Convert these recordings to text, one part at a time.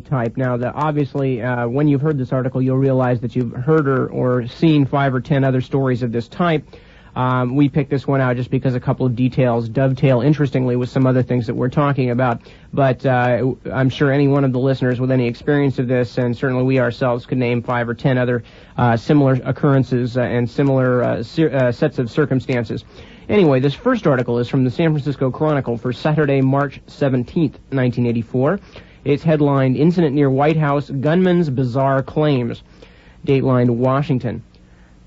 type. Now, obviously, when you've heard this article, you'll realize that you've heard or seen 5 or 10 other stories of this type. We picked this one out just because a couple of details dovetail interestingly with some other things that we're talking about. But I'm sure any one of the listeners with any experience of this, and certainly we ourselves, could name 5 or 10 other similar occurrences and similar sets of circumstances. Anyway, this first article is from the San Francisco Chronicle for Saturday, March 17th, 1984. It's headlined, Incident Near White House, Gunman's Bizarre Claims. Datelined, Washington.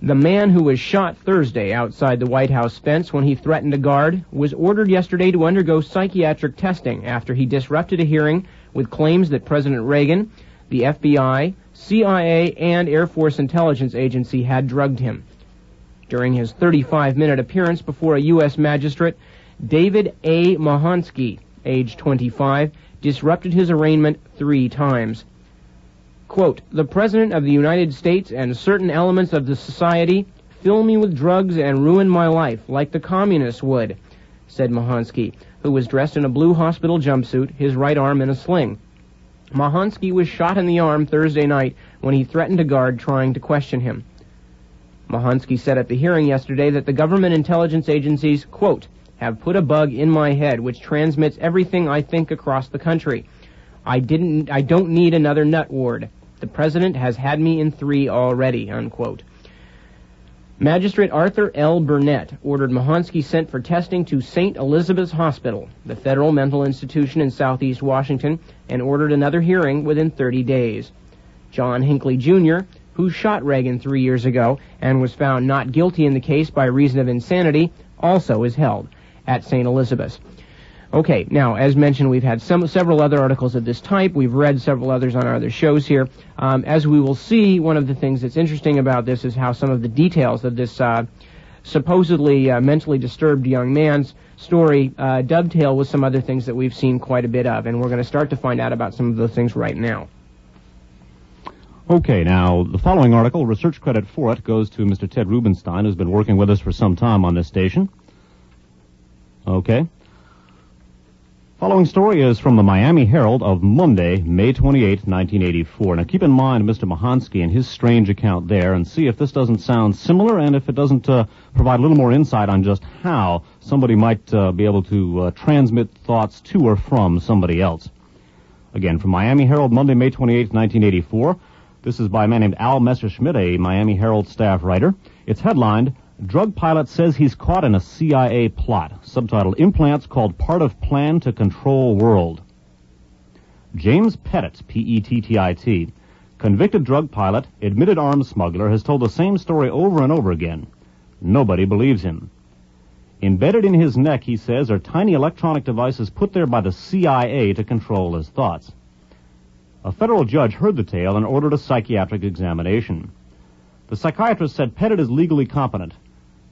The man who was shot Thursday outside the White House fence when he threatened a guard was ordered yesterday to undergo psychiatric testing after he disrupted a hearing with claims that President Reagan, the FBI, CIA, and Air Force Intelligence Agency had drugged him. During his 35-minute appearance before a U.S. magistrate, David A. Mahansky, age 25, disrupted his arraignment 3 times. Quote, the President of the United States and certain elements of the society fill me with drugs and ruin my life like the communists would, said Mahansky, who was dressed in a blue hospital jumpsuit, his right arm in a sling. Mahansky was shot in the arm Thursday night when he threatened a guard trying to question him. Mahansky said at the hearing yesterday that the government intelligence agencies, quote, have put a bug in my head which transmits everything I think across the country. I don't need another nut ward. The president has had me in 3 already, unquote. Magistrate Arthur L. Burnett ordered Mahansky sent for testing to St. Elizabeth's Hospital, the federal mental institution in southeast Washington, and ordered another hearing within 30 days. John Hinckley, Jr., who shot Reagan 3 years ago and was found not guilty in the case by reason of insanity, also is held at St. Elizabeth's. Okay, now, as mentioned, we've had several other articles of this type. We've read several others on our other shows here. As we will see, one of the things that's interesting about this is how some of the details of this supposedly mentally disturbed young man's story dovetail with some other things that we've seen quite a bit of, and we're going to start to find out about some of those things right now. Okay, now, the following article, research credit for it, goes to Mr. Ted Rubenstein, who's been working with us for some time on this station. Okay. Following story is from the Miami Herald of Monday, May 28, 1984. Now, keep in mind Mr. Mahansky and his strange account there, and see if this doesn't sound similar and if it doesn't provide a little more insight on just how somebody might be able to transmit thoughts to or from somebody else. Again, from Miami Herald, Monday, May 28, 1984. This is by a man named Al Messerschmidt, a Miami Herald staff writer. It's headlined, Drug Pilot Says He's Caught in a CIA Plot. Subtitle, Implants Called Part of Plan to Control World. James Pettit, P-E-T-T-I-T, convicted drug pilot, admitted arms smuggler, has told the same story over and over again. Nobody believes him. Embedded in his neck, he says, are tiny electronic devices put there by the CIA to control his thoughts. A federal judge heard the tale and ordered a psychiatric examination. The psychiatrist said Pettit is legally competent.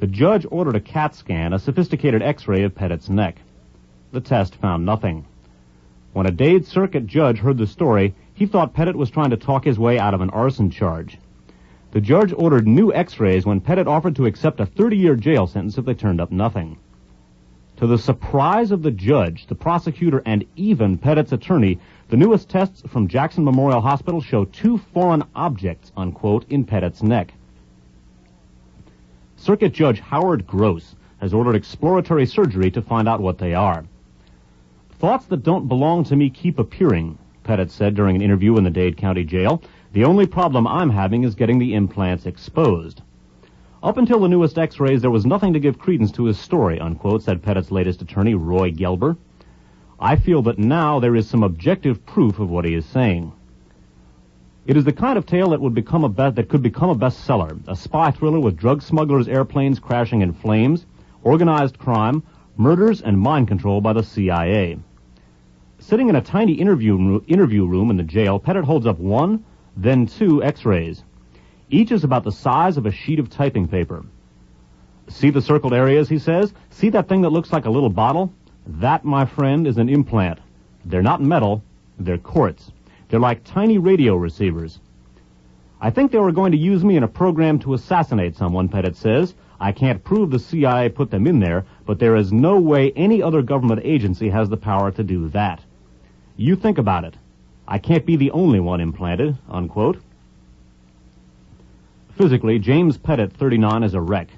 The judge ordered a CAT scan, a sophisticated X-ray of Pettit's neck. The test found nothing. When a Dade Circuit judge heard the story, he thought Pettit was trying to talk his way out of an arson charge. The judge ordered new X-rays when Pettit offered to accept a 30-year jail sentence if they turned up nothing. To the surprise of the judge, the prosecutor, and even Pettit's attorney, the newest tests from Jackson Memorial Hospital show 2 foreign objects, unquote, in Pettit's neck. Circuit Judge Howard Gross has ordered exploratory surgery to find out what they are. Thoughts that don't belong to me keep appearing, Pettit said during an interview in the Dade County Jail. The only problem I'm having is getting the implants exposed. Up until the newest X-rays, there was nothing to give credence to his story, unquote, said Pettit's latest attorney, Roy Gelber. I feel that now there is some objective proof of what he is saying. It is the kind of tale that could become a bestseller, a spy thriller with drug smugglers' airplanes crashing in flames, organized crime, murders, and mind control by the CIA. Sitting in a tiny interview room in the jail, Pettit holds up 1, then 2 X-rays. Each is about the size of a sheet of typing paper. See the circled areas, he says? See that thing that looks like a little bottle? That, my friend, is an implant. They're not metal, they're quartz. They're like tiny radio receivers. I think they were going to use me in a program to assassinate someone, Pettit says. I can't prove the CIA put them in there, but there is no way any other government agency has the power to do that. You think about it. I can't be the only one implanted, unquote. Physically, James Pettit, 39, is a wreck.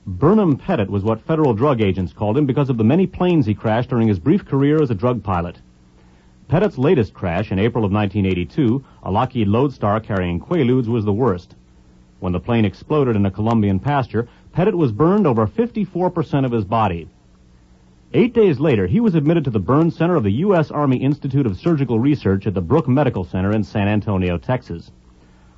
Burnham Pettit was what federal drug agents called him because of the many planes he crashed during his brief career as a drug pilot. Pettit's latest crash in April of 1982, a Lockheed Lodestar carrying Quaaludes, was the worst. When the plane exploded in a Colombian pasture, Pettit was burned over 54% of his body. 8 days later, he was admitted to the burn center of the U.S. Army Institute of Surgical Research at the Brooke Medical Center in San Antonio, Texas.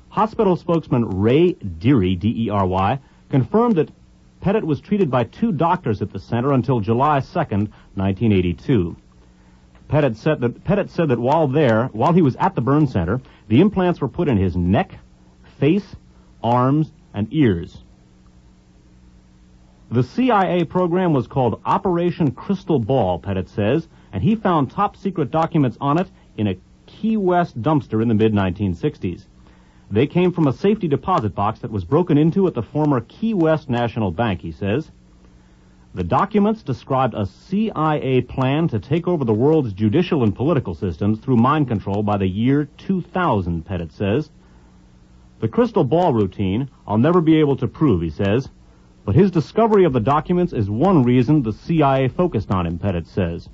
Hospital spokesman Ray Deary, D-E-R-Y, confirmed that Pettit was treated by 2 doctors at the center until July 2nd, 1982. Pettit said that while he was at the burn center, the implants were put in his neck, face, arms, and ears. The CIA program was called Operation Crystal Ball, Pettit says, and he found top-secret documents on it in a Key West dumpster in the mid-1960s. They came from a safety deposit box that was broken into at the former Key West National Bank, he says. The documents described a CIA plan to take over the world's judicial and political systems through mind control by the year 2000, Pettit says. The crystal ball routine I'll never be able to prove, he says, but his discovery of the documents is one reason the CIA focused on him, Pettit says.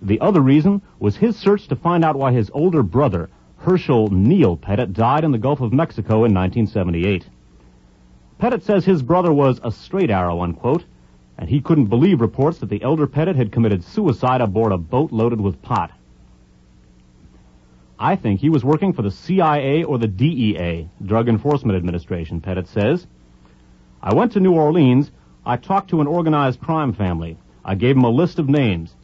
The other reason was his search to find out why his older brother, Herschel Neil Pettit, died in the Gulf of Mexico in 1978. Pettit says his brother was a straight arrow, unquote, and he couldn't believe reports that the elder Pettit had committed suicide aboard a boat loaded with pot. I think he was working for the CIA or the DEA, Drug Enforcement Administration, Pettit says. I went to New Orleans. I talked to an organized crime family. I gave them a list of names.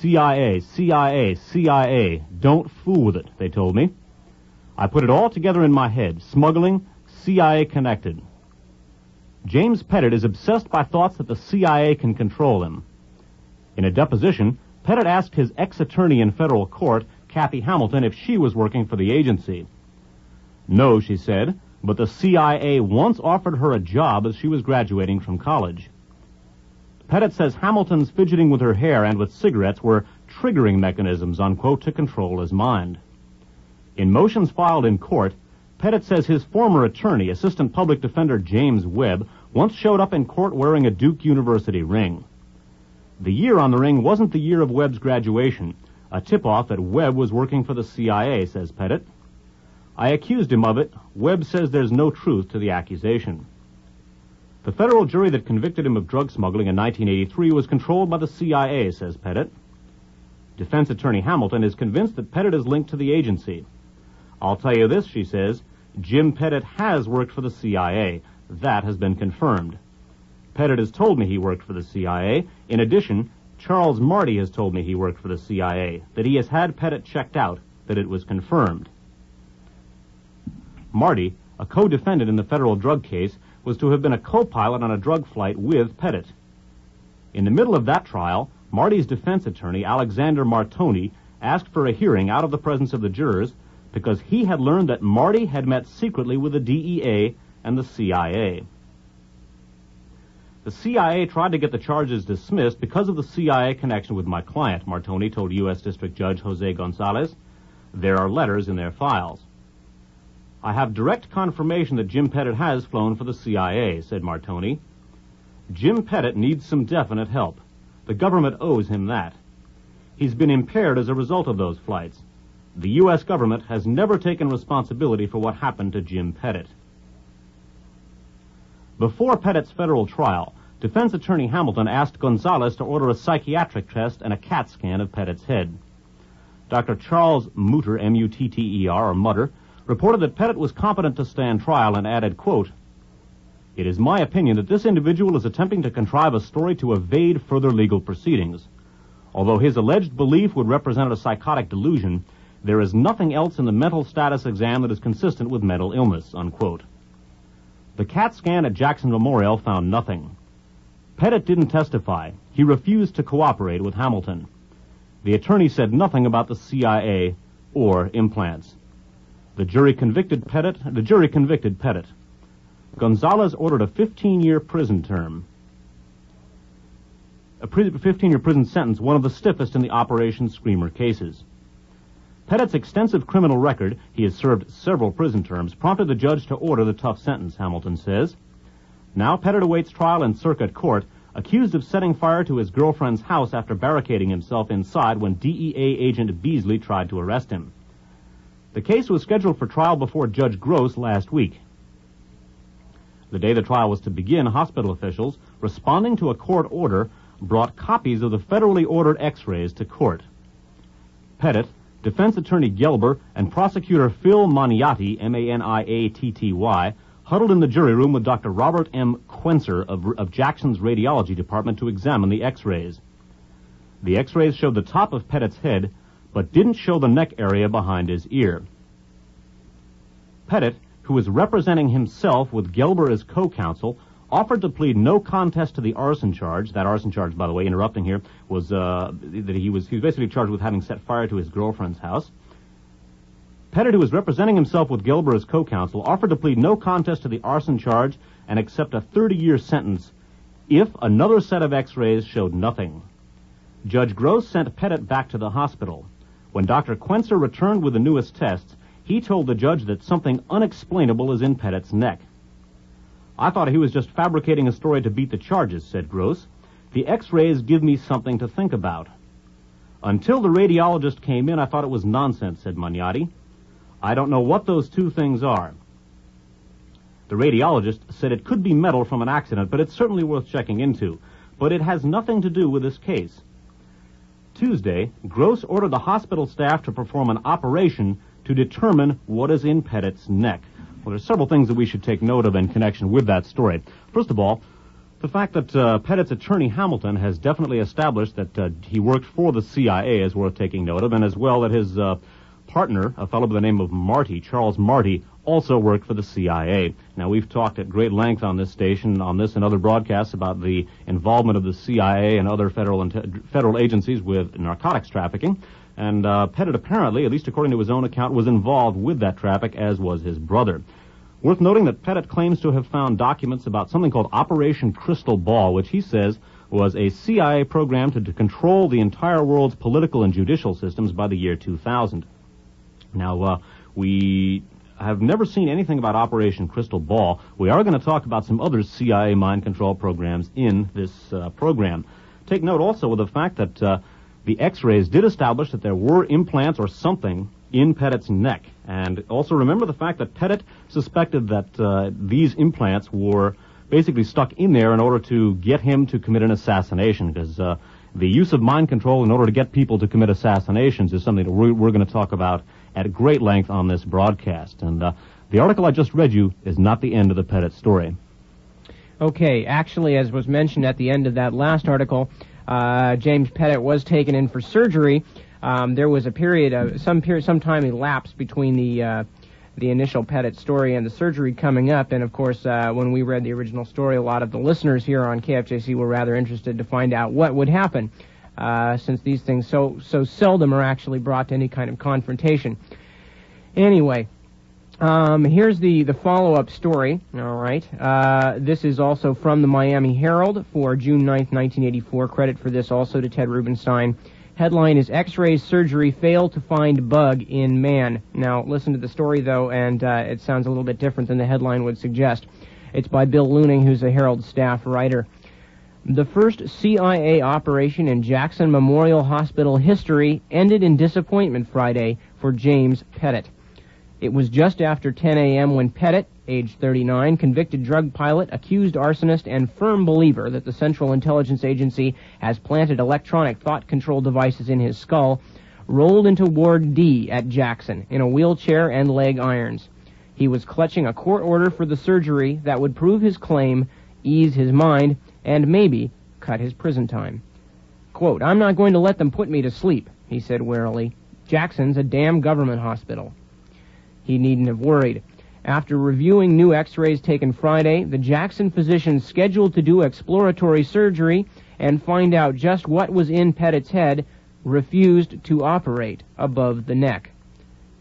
CIA, CIA, CIA. Don't fool with it, they told me. I put it all together in my head. Smuggling, CIA connected. James Pettit is obsessed by thoughts that the CIA can control him. In a deposition, Pettit asked his ex-attorney in federal court, Cathy Hamilton, if she was working for the agency. No, she said, but the CIA once offered her a job as she was graduating from college. Pettit says Hamilton's fidgeting with her hair and with cigarettes were triggering mechanisms, unquote, to control his mind. In motions filed in court, Pettit says his former attorney, Assistant Public Defender James Webb, once showed up in court wearing a Duke University ring. The year on the ring wasn't the year of Webb's graduation, a tip-off that Webb was working for the CIA, says Pettit. I accused him of it. Webb says there's no truth to the accusation. The federal jury that convicted him of drug smuggling in 1983 was controlled by the CIA, says Pettit. Defense attorney Hamilton is convinced that Pettit is linked to the agency. I'll tell you this, she says, Jim Pettit has worked for the CIA. That has been confirmed. Pettit has told me he worked for the CIA. In addition, Charles Marty has told me he worked for the CIA, that he has had Pettit checked out, that it was confirmed. Marty, a co-defendant in the federal drug case, was to have been a co-pilot on a drug flight with Pettit. In the middle of that trial, Marty's defense attorney, Alexander Martoni, asked for a hearing out of the presence of the jurors because he had learned that Marty had met secretly with the DEA and the CIA. The CIA tried to get the charges dismissed because of the CIA connection with my client, Martoni told U.S. District Judge Jose Gonzalez. There are letters in their files. I have direct confirmation that Jim Pettit has flown for the CIA, said Martoni. Jim Pettit needs some definite help. The government owes him that. He's been impaired as a result of those flights. The U.S. government has never taken responsibility for what happened to Jim Pettit. Before Pettit's federal trial, defense attorney Hamilton asked Gonzalez to order a psychiatric test and a CAT scan of Pettit's head. Dr. Charles Mutter, M-U-T-T-E-R, or Mutter, reported that Pettit was competent to stand trial and added, quote, "It is my opinion that this individual is attempting to contrive a story to evade further legal proceedings. Although his alleged belief would represent a psychotic delusion, there is nothing else in the mental status exam that is consistent with mental illness," unquote. The CAT scan at Jackson Memorial found nothing. Pettit didn't testify. He refused to cooperate with Hamilton. The attorney said nothing about the CIA or implants. The jury convicted Pettit. Gonzalez ordered a 15-year prison term. A 15-year prison sentence, one of the stiffest in the Operation Screamer cases. Pettit's extensive criminal record, he has served several prison terms, prompted the judge to order the tough sentence, Hamilton says. Now Pettit awaits trial in circuit court, accused of setting fire to his girlfriend's house after barricading himself inside when DEA agent Beasley tried to arrest him. The case was scheduled for trial before Judge Gross last week. The day the trial was to begin, hospital officials, responding to a court order, brought copies of the federally ordered x-rays to court. Pettit, defense attorney Gelber, and prosecutor Phil Maniatti, M-A-N-I-A-T-T-Y, huddled in the jury room with Dr. Robert M. Quenser of Jackson's radiology department to examine the x-rays. The x-rays showed the top of Pettit's head, but didn't show the neck area behind his ear. Pettit, who was representing himself with Gelber as co-counsel, offered to plead no contest to the arson charge. That arson charge, by the way, interrupting here, was that he was basically charged with having set fire to his girlfriend's house. Pettit, who was representing himself with Gelber as co-counsel, offered to plead no contest to the arson charge and accept a 30-year sentence if another set of x-rays showed nothing. Judge Gross sent Pettit back to the hospital. When Dr. Quenser returned with the newest tests, he told the judge that something unexplainable is in Pettit's neck. I thought he was just fabricating a story to beat the charges, said Gross. The x-rays give me something to think about. Until the radiologist came in, I thought it was nonsense, said Maniatti. I don't know what those two things are. The radiologist said it could be metal from an accident, but it's certainly worth checking into. But it has nothing to do with this case. Tuesday, Gross ordered the hospital staff to perform an operation to determine what is in Pettit's neck. Well, there's several things that we should take note of in connection with that story. First of all, the fact that Pettit's attorney Hamilton has definitely established that he worked for the CIA is worth taking note of, and as well that his partner, a fellow by the name of Marty, Charles Marty, also worked for the CIA. Now, we've talked at great length on this station, on this and other broadcasts, about the involvement of the CIA and other federal agencies with narcotics trafficking. And Pettit apparently, at least according to his own account, was involved with that traffic, as was his brother. Worth noting that Pettit claims to have found documents about something called Operation Crystal Ball, which he says was a CIA program to control the entire world's political and judicial systems by the year 2000. Now, we have never seen anything about Operation Crystal Ball. We are going to talk about some other CIA mind control programs in this program. Take note also of the fact that the x-rays did establish that there were implants or something in Pettit's neck. And also remember the fact that Pettit suspected that these implants were basically stuck in there in order to get him to commit an assassination, because the use of mind control in order to get people to commit assassinations is something that we're going to talk about at great length on this broadcast. And the article I just read you is not the end of the Pettit story. Okay, actually, as was mentioned at the end of that last article, James Pettit was taken in for surgery. There was a period, some time elapsed between the initial Pettit story and the surgery coming up. And of course, when we read the original story, a lot of the listeners here on KFJC were rather interested to find out what would happen, since these things so seldom are actually brought to any kind of confrontation. Anyway, here's the follow-up story. All right, this is also from the Miami Herald for June 9th, 1984. Credit for this also to Ted Rubenstein. Headline is X-rays surgery failed to find bug in man. Now, listen to the story, though, and it sounds a little bit different than the headline would suggest. It's by Bill Looning, who's a Herald staff writer. The first CIA operation in Jackson Memorial Hospital history ended in disappointment Friday for James Pettit. It was just after 10 a.m. when Pettit, age 39, convicted drug pilot, accused arsonist, and firm believer that the Central Intelligence Agency has planted electronic thought control devices in his skull, rolled into Ward D at Jackson in a wheelchair and leg irons. He was clutching a court order for the surgery that would prove his claim, ease his mind, and maybe cut his prison time. Quote, "I'm not going to let them put me to sleep," he said warily. "Jackson's a damn government hospital." He needn't have worried. After reviewing new x-rays taken Friday, the Jackson physicians scheduled to do exploratory surgery and find out just what was in Pettit's head refused to operate above the neck.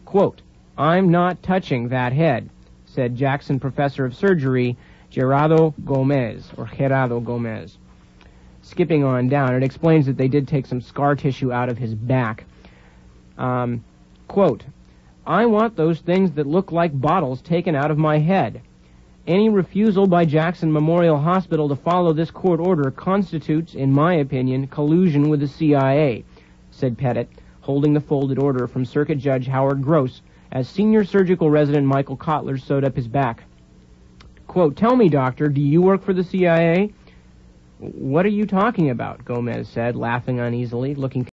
Quote, "I'm not touching that head," said Jackson professor of surgery Gerardo Gomez. Skipping on down, it explains that they did take some scar tissue out of his back. Quote, I want those things that look like bottles taken out of my head. Any refusal by Jackson Memorial Hospital to follow this court order constitutes, in my opinion, collusion with the CIA, said Pettit, holding the folded order from Circuit Judge Howard Gross as senior surgical resident Michael Kotler sewed up his back. Quote, tell me, doctor, do you work for the CIA? What are you talking about? Gomez said, laughing uneasily, looking